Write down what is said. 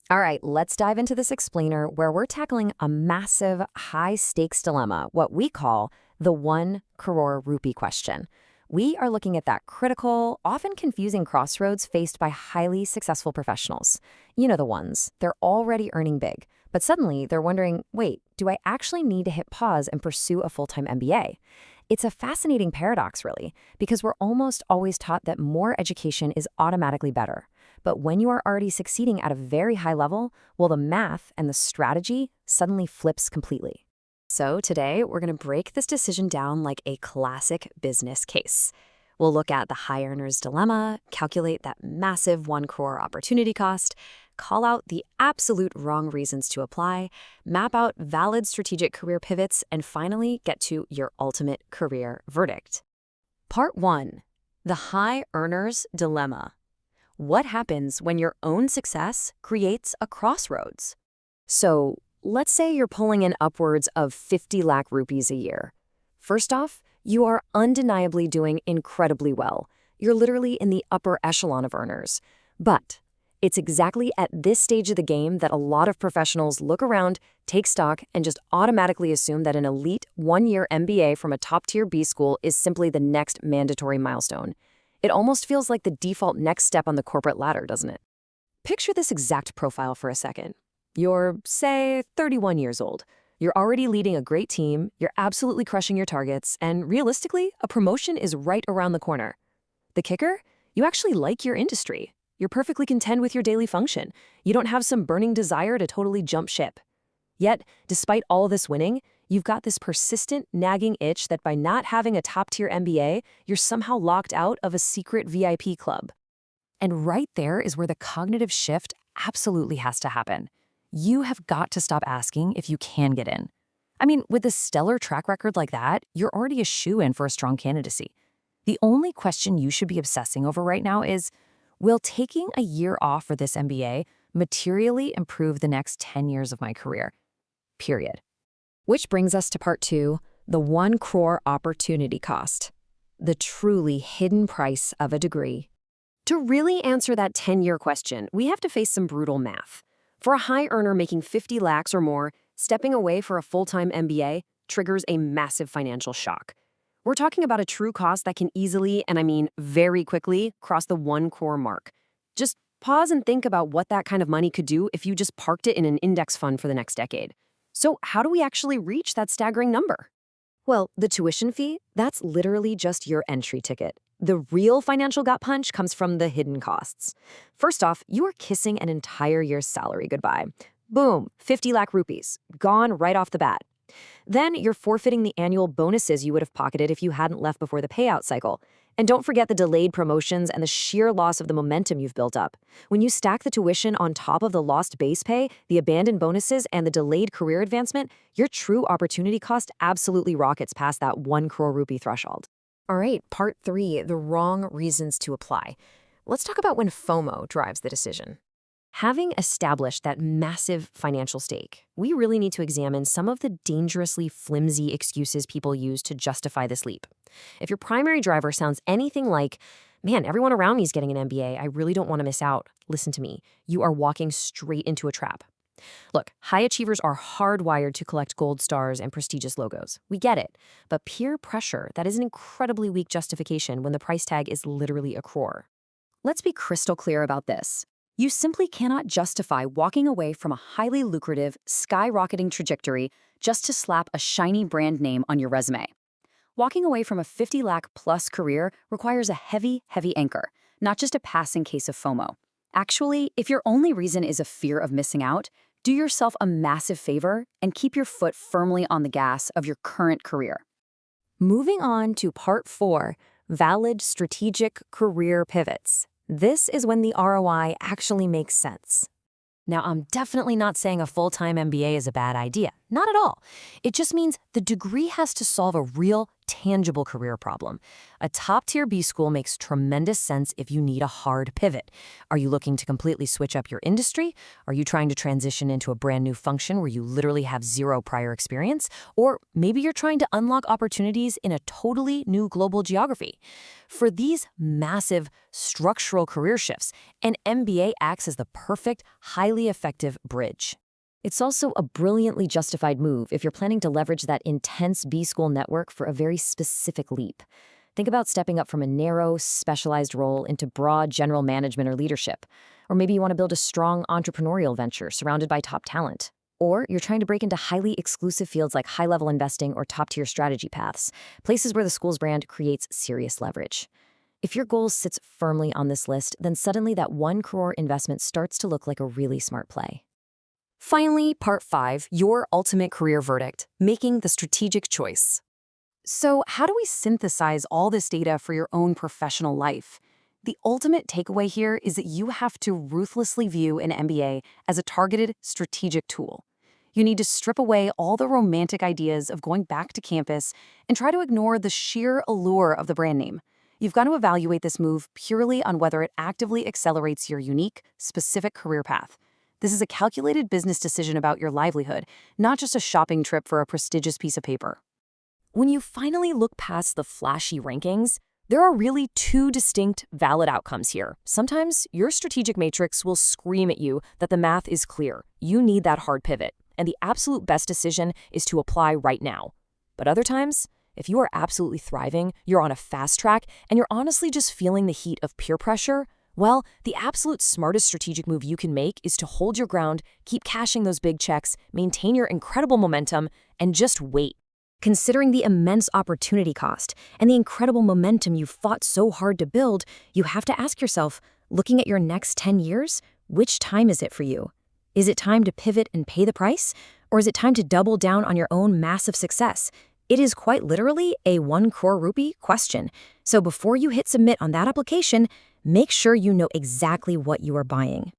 All right, let's dive into this explainer where we're tackling a massive, high-stakes dilemma, what we call the 1 crore rupee question. We are looking at that critical, often confusing crossroads faced by highly successful professionals. You know the ones. They're already earning big, but suddenly they're wondering, wait, do I actually need to hit pause and pursue a full-time MBA? It's a fascinating paradox, really, because we're almost always taught that more education is automatically better. But when you are already succeeding at a very high level, well, the math and the strategy suddenly flips completely. So today, we're going to break this decision down like a classic business case. We'll look at the high earner's dilemma, calculate that massive 1 crore opportunity cost, call out the absolute wrong reasons to apply, map out valid strategic career pivots, and finally get to your ultimate career verdict. Part 1. The high earner's dilemma. What happens when your own success creates a crossroads? So, let's say you're pulling in upwards of 50 lakh rupees a year. First off, you are undeniably doing incredibly well. You're literally in the upper echelon of earners. But it's exactly at this stage of the game that a lot of professionals look around, take stock, and just automatically assume that an elite 1-year MBA from a top-tier B school is simply the next mandatory milestone. It almost feels like the default next step on the corporate ladder, doesn't it? Picture this exact profile for a second. You're, say, 31 years old. You're already leading a great team, you're absolutely crushing your targets, and realistically, a promotion is right around the corner. The kicker? You actually like your industry. You're perfectly content with your daily function. You don't have some burning desire to totally jump ship. Yet, despite all this winning, you've got this persistent, nagging itch that by not having a top-tier MBA, you're somehow locked out of a secret VIP club. And right there is where the cognitive shift absolutely has to happen. You have got to stop asking if you can get in. I mean, with a stellar track record like that, you're already a shoo-in for a strong candidacy. The only question you should be obsessing over right now is, will taking a year off for this MBA materially improve the next 10 years of my career? Period. Which brings us to part 2, the 1 crore opportunity cost, the truly hidden price of a degree. To really answer that 10-year question, we have to face some brutal math. For a high earner making 50 lakhs or more, stepping away for a full-time MBA triggers a massive financial shock. We're talking about a true cost that can easily, and I mean very quickly, cross the 1 crore mark. Just pause and think about what that kind of money could do if you just parked it in an index fund for the next decade. So how do we actually reach that staggering number? Well, the tuition fee, that's literally just your entry ticket. The real financial gut punch comes from the hidden costs. First off, you are kissing an entire year's salary goodbye. Boom, 50 lakh rupees, gone right off the bat. Then you're forfeiting the annual bonuses you would have pocketed if you hadn't left before the payout cycle. And don't forget the delayed promotions and the sheer loss of the momentum you've built up. When you stack the tuition on top of the lost base pay, the abandoned bonuses, and the delayed career advancement, your true opportunity cost absolutely rockets past that 1 crore rupee threshold. All right, part 3, the wrong reasons to apply. Let's talk about when FOMO drives the decision. Having established that massive financial stake, we really need to examine some of the dangerously flimsy excuses people use to justify this leap. If your primary driver sounds anything like, man, everyone around me is getting an MBA, I really don't want to miss out, listen to me, you are walking straight into a trap. Look, high achievers are hardwired to collect gold stars and prestigious logos. We get it. But peer pressure, that is an incredibly weak justification when the price tag is literally a crore. Let's be crystal clear about this. You simply cannot justify walking away from a highly lucrative, skyrocketing trajectory just to slap a shiny brand name on your resume. Walking away from a 50 lakh plus career requires a heavy, heavy anchor, not just a passing case of FOMO. Actually, if your only reason is a fear of missing out, do yourself a massive favor and keep your foot firmly on the gas of your current career. Moving on to part 4, valid strategic career pivots. This is when the ROI actually makes sense. Now, I'm definitely not saying a full-time MBA is a bad idea. Not at all. It just means the degree has to solve a real, tangible career problem. A top-tier B school makes tremendous sense if you need a hard pivot. Are you looking to completely switch up your industry? Are you trying to transition into a brand new function where you literally have zero prior experience? Or maybe you're trying to unlock opportunities in a totally new global geography. For these massive structural career shifts, an MBA acts as the perfect, highly effective bridge. It's also a brilliantly justified move if you're planning to leverage that intense B-school network for a very specific leap. Think about stepping up from a narrow, specialized role into broad general management or leadership. Or maybe you want to build a strong entrepreneurial venture surrounded by top talent. Or you're trying to break into highly exclusive fields like high-level investing or top-tier strategy paths, places where the school's brand creates serious leverage. If your goal sits firmly on this list, then suddenly that 1 crore investment starts to look like a really smart play. Finally, part 5, your ultimate career verdict, making the strategic choice. So how do we synthesize all this data for your own professional life? The ultimate takeaway here is that you have to ruthlessly view an MBA as a targeted strategic tool. You need to strip away all the romantic ideas of going back to campus and try to ignore the sheer allure of the brand name. You've got to evaluate this move purely on whether it actively accelerates your unique, specific career path. This is a calculated business decision about your livelihood, not just a shopping trip for a prestigious piece of paper. When you finally look past the flashy rankings, there are really 2 distinct, valid outcomes here. Sometimes your strategic matrix will scream at you that the math is clear. You need that hard pivot, and the absolute best decision is to apply right now. But other times, if you are absolutely thriving, you're on a fast track, and you're honestly just feeling the heat of peer pressure, well, the absolute smartest strategic move you can make is to hold your ground, keep cashing those big checks, maintain your incredible momentum, and just wait. Considering the immense opportunity cost and the incredible momentum you've fought so hard to build, you have to ask yourself, looking at your next 10 years, which time is it for you? Is it time to pivot and pay the price? Or is it time to double down on your own massive success? It is quite literally a 1 crore rupee question. So before you hit submit on that application, make sure you know exactly what you are buying.